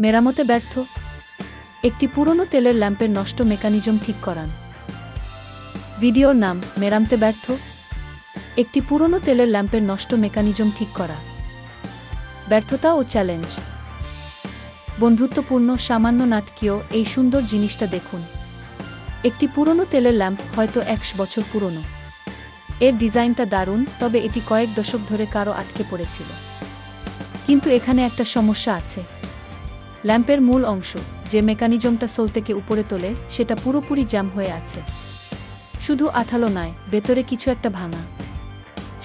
মেরামতে ব্যর্থ। একটি পুরনো তেলের ল্যাম্পের নষ্ট মেকানিজম ঠিক করান। ভিডিওর নাম মেরামতে ব্যর্থ। একটি পুরনো তেলের ল্যাম্পের নষ্ট মেকানিজম ঠিক করা। ব্যর্থতা ও চ্যালেঞ্জ। বন্ধুত্বপূর্ণ, সামান্য নাটকীয় এই সুন্দর জিনিসটা দেখুন। একটি পুরনো তেলের ল্যাম্প, হয়তো 100 বছর পুরনো। এর ডিজাইনটা দারুণ, তবে এটি কয়েক দশক ধরে কারো আটকে পড়েছিল। কিন্তু এখানে একটা সমস্যা আছে। ল্যাম্পের মূল অংশ, যে মেকানিজমটা সোলটাকে উপরে তোলে, সেটা পুরোপুরি জ্যাম হয়ে আছে। শুধু আঠালো নয়, ভেতরে কিছু একটা ভাঙা।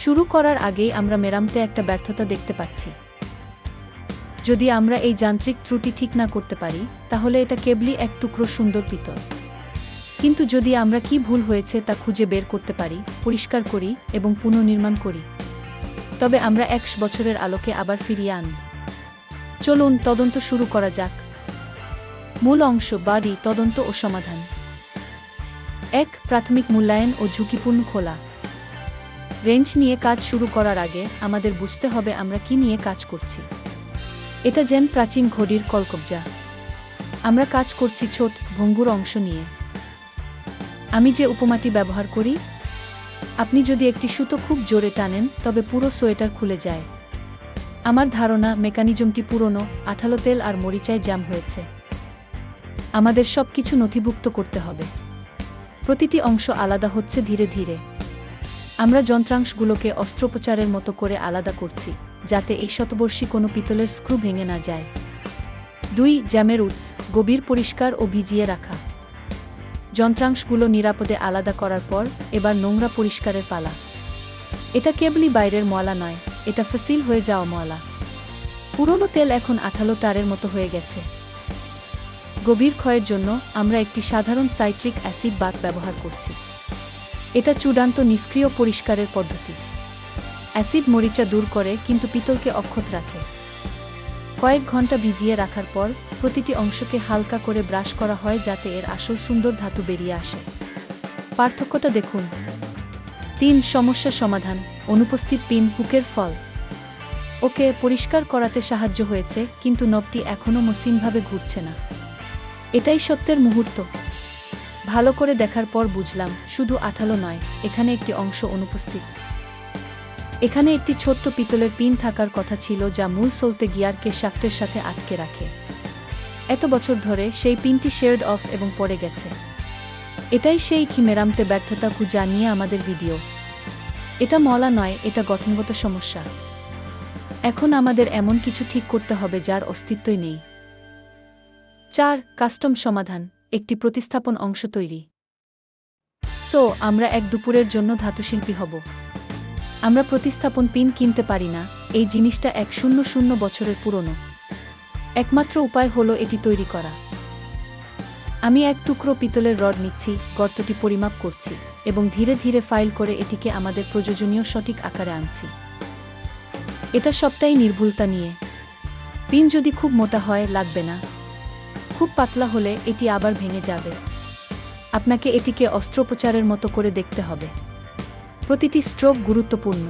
শুরু করার আগেই আমরা মেরামতে একটা ব্যর্থতা দেখতে পাচ্ছি। যদি আমরা এই যান্ত্রিক ত্রুটি ঠিক না করতে পারি, তাহলে এটা কেবলই এক টুকরো সুন্দর পিতল। কিন্তু যদি আমরা কি ভুল হয়েছে তা খুঁজে বের করতে পারি, পরিষ্কার করি এবং পুনর্নির্মাণ করি, তবে আমরা 100 বছরের আলোকে আবার ফিরিয়ে আনি। চলুন তদন্ত শুরু করা যাক। মূল অংশ, বডি, তদন্ত ও সমাধান। 1. প্রাথমিক মূল্যায়ন ও ঝুঁকিপূর্ণ খোলা। রেঞ্জ নিয়ে কাজ শুরু করার আগে আমাদের বুঝতে হবে আমরা কি নিয়ে কাজ করছি। এটা যেন প্রাচীন ঘড়ির কলকবজা। আমরা কাজ করছি ছোট, ভঙ্গুর অংশ নিয়ে। আমি যে উপমাটি ব্যবহার করি, আপনি যদি একটি সুতো খুব জোরে টানেন, তবে পুরো সোয়েটার খুলে যায়। আমার ধারণা মেকানিজমটি পুরনো, আঠালো তেল আর মরিচায় জ্যাম হয়েছে। আমাদের সব কিছু নথিভুক্ত করতে হবে। প্রতিটি অংশ আলাদা হচ্ছে ধীরে ধীরে। আমরা যন্ত্রাংশগুলোকে অস্ত্রোপচারের মতো করে আলাদা করছি, যাতে এই শতবর্ষী কোনো পিতলের স্ক্রু ভেঙে না যায়। 2. জ্যামের উৎস, গভীর পরিষ্কার ও ভিজিয়ে রাখা। যন্ত্রাংশগুলো নিরাপদে আলাদা করার পর এবার নোংরা পরিষ্কারের পালা। এটা কেবলই বাইরের ময়লা নয়, এটা ফসিল হয়ে যাওয়া ময়লা। পুরনো তেল এখন আঠালো তারের মতো হয়ে গেছে। গভীর ক্ষয়ের জন্য আমরা একটি সাধারণ সাইট্রিক অ্যাসিড বাথ ব্যবহার করছি। এটা চূড়ান্ত নিষ্ক্রিয় পরিষ্কারের পদ্ধতি। অ্যাসিড মরিচা দূর করে, কিন্তু পিতলকে অক্ষত রাখে। কয়েক ঘন্টা ভিজিয়ে রাখার পর প্রতিটি অংশকে হালকা করে ব্রাশ করা হয়, যাতে এর আসল সুন্দর ধাতু বেরিয়ে আসে। পার্থক্যটা দেখুন। 3. সমস্যা সমাধান, অনুপস্থিত পিন, হুকের ফল। ওকে, পরিষ্কার করাতে সাহায্য হয়েছে, কিন্তু নবটি এখনও মসৃণভাবে ঘুরছে না। এটাই সত্যের মুহূর্ত। ভালো করে দেখার পর বুঝলাম, শুধু আঠালো নয়, এখানে একটি অংশ অনুপস্থিত। এখানে একটি ছোট্ট পিতলের পিন থাকার কথা ছিল, যা মূল সোলতে গিয়ারকে শাফটের সাথে আটকে রাখে। এত বছর ধরে সেই পিনটি শেয়ার্ড অফ এবং পড়ে গেছে। এটাই সেই মেরামতে ব্যর্থতা যা নিয়ে আমাদের ভিডিও। এটা ময়লা নয়, এটা গঠনগত সমস্যা। এখন আমাদের এমন কিছু ঠিক করতে হবে যার অস্তিত্বই নেই। 4. কাস্টম সমাধান, একটি প্রতিস্থাপন অংশ তৈরি। আমরা এক দুপুরের জন্য ধাতুশিল্পী হব। আমরা প্রতিস্থাপন পিন কিনতে পারি না। এই জিনিসটা 100 বছরের পুরনো। একমাত্র উপায় হলো এটি তৈরি করা। আমি এক টুকরো পিতলের রড নিচ্ছি, গর্তটি পরিমাপ করছি এবং ধীরে ধীরে ফাইল করে এটিকে আমাদের প্রয়োজনীয় সঠিক আকারে আনছি। এটা সবটাই নির্ভুলতা নিয়ে। পিন যদি খুব মোটা হয়, লাগবে না। খুব পাতলা হলে এটি আবার ভেঙে যাবে। আপনাকে এটিকে অস্ত্রোপচারের মতো করে দেখতে হবে। প্রতিটি স্ট্রোক গুরুত্বপূর্ণ।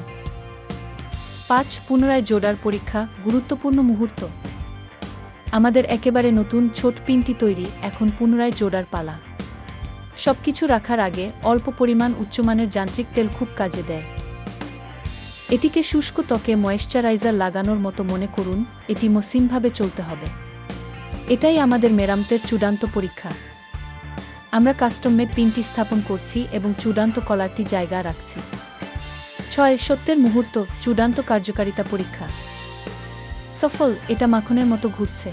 5. পুনরায় জোড়ার পরীক্ষা, গুরুত্বপূর্ণ মুহূর্ত। আমাদের একেবারে নতুন ছোট পিনটি তৈরি, এখন পুনরায় জোড়ার পালা। সবকিছু রাখার আগে অল্প পরিমাণ উচ্চমানের যান্ত্রিক তেল খুব কাজে দেয়। এটিকে শুষ্ক ত্বকে ময়েশ্চারাইজার লাগানোর মতো মনে করুন। এটি মসৃণভাবে চলতে হবে। এটাই আমাদের মেরামতের চূড়ান্ত পরীক্ষা। আমরা কাস্টম মেড পিনটি স্থাপন করছি এবং চূড়ান্ত কলারটি জায়গা রাখছি। 6. সত্যের মুহূর্ত, চূড়ান্ত কার্যকারিতা পরীক্ষা। সফল, এটা মাখনের মতো ঘুরছে।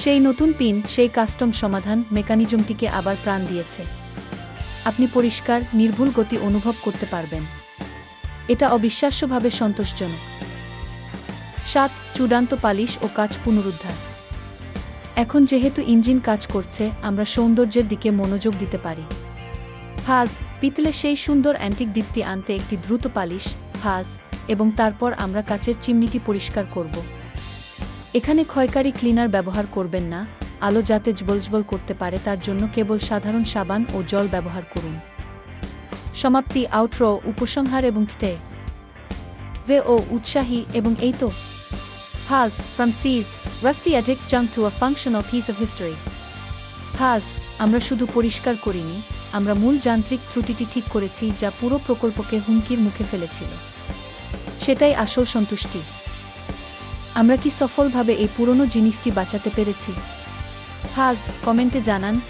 সেই নতুন পিন, সেই কাস্টম সমাধান মেকানিজমটিকে আবার প্রাণ দিয়েছে। আপনি পরিষ্কার, নির্ভুল গতি অনুভব করতে পারবেন। এটা অবিশ্বাস্যভাবে সন্তোষজনক। 7. চূড়ান্ত পালিশ ও কাজ পুনরুদ্ধার। এখন যেহেতু ইঞ্জিন কাজ করছে, আমরা সৌন্দর্যের দিকে মনোযোগ দিতে পারি। ফাজ, পিতলে সেই সুন্দর অ্যান্টিক দীপ্তি আনতে একটি দ্রুত পালিশ, ফাজ, এবং তারপর আমরা কাচের চিমনিটি পরিষ্কার করব। এখানে ক্ষয়কারী ক্লিনার ব্যবহার করবেন না। আলো যাতে জ্বলজ্বল করতে পারে তার জন্য কেবল সাধারণ সাবান ও জল ব্যবহার করুন। সমাপ্তি, আউটরো, উপসংহার এবং ও উৎসাহী এবং এই তো Pause from seized, rusty addict junk to a functional piece of history. Pause, আমরা শুধু পরিষ্কার করিনি, আমরা মূল যান্ত্রিক ত্রুটিটি ঠিক করেছি যা পুরো প্রকল্পকে হুমকির মুখে ফেলেছিল। সেটাই আসল সন্তুষ্টি। আমরা কি সফলভাবে এই পুরনো জিনিসটি বাঁচাতে পেরেছি? কমেন্টে জানান।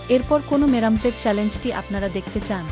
এরপর কোনো মেরামতের চ্যালেঞ্জটি আপনারা দেখতে চান?